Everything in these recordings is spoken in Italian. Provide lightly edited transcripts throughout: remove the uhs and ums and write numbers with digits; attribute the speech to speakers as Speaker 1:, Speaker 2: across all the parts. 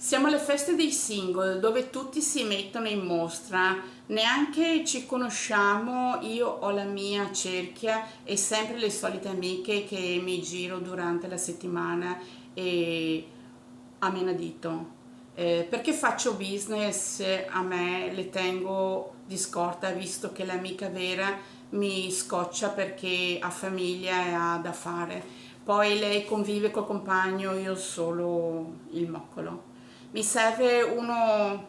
Speaker 1: Siamo alle feste dei single dove tutti si mettono in mostra, neanche ci conosciamo, io ho la mia cerchia e sempre le solite amiche che mi giro durante la settimana e a menadito. Perché faccio business, a me le tengo di scorta visto che l'amica vera mi scoccia perché ha famiglia e ha da fare. Poi lei convive col compagno, io solo il moccolo. Mi serve uno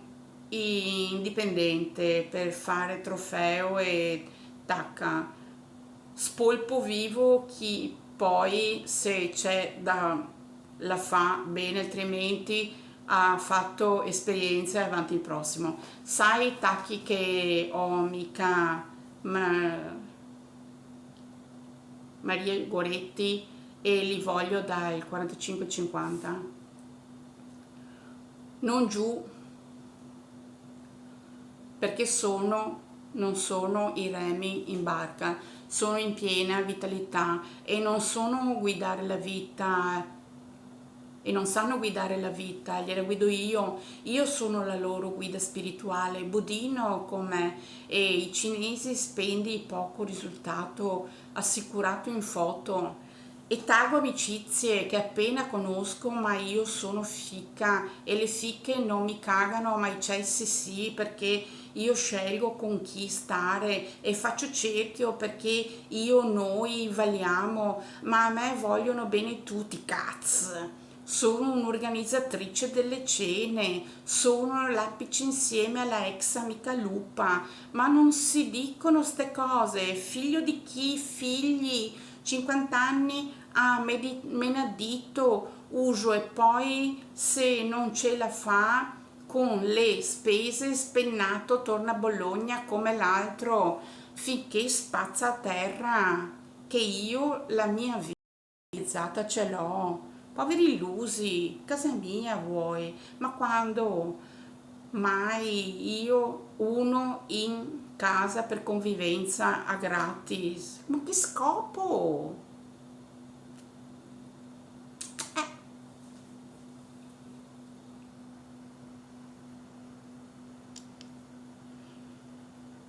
Speaker 1: indipendente per fare trofeo e tacca. Spolpo vivo chi poi se c'è da la fa bene, altrimenti ha fatto esperienza e avanti il prossimo. Sai i tacchi che ho mica Maria Goretti e li voglio dal 45-50? Non giù perché non sono i remi in barca, sono in piena vitalità e non sono guidare la vita e non sanno guidare la vita, gliela guido io sono la loro guida spirituale, budino come e i cinesi spendi poco risultato assicurato in foto e tago amicizie che appena conosco ma io sono fica e le fiche non mi cagano ma i cessi sì perché io scelgo con chi stare e faccio cerchio perché noi valiamo ma a me vogliono bene tutti cazzo. Sono un'organizzatrice delle cene, sono l'apice insieme alla ex amica Lupa, ma non si dicono ste cose. Figlio di chi? Figli, 50 anni a menadito, uso e poi se non ce la fa con le spese spennato torna a Bologna come l'altro, finché spazza a terra, che io la mia vita ce l'ho. Poveri illusi, casa mia vuoi, ma quando mai io uno in casa per convivenza a gratis? Ma che scopo?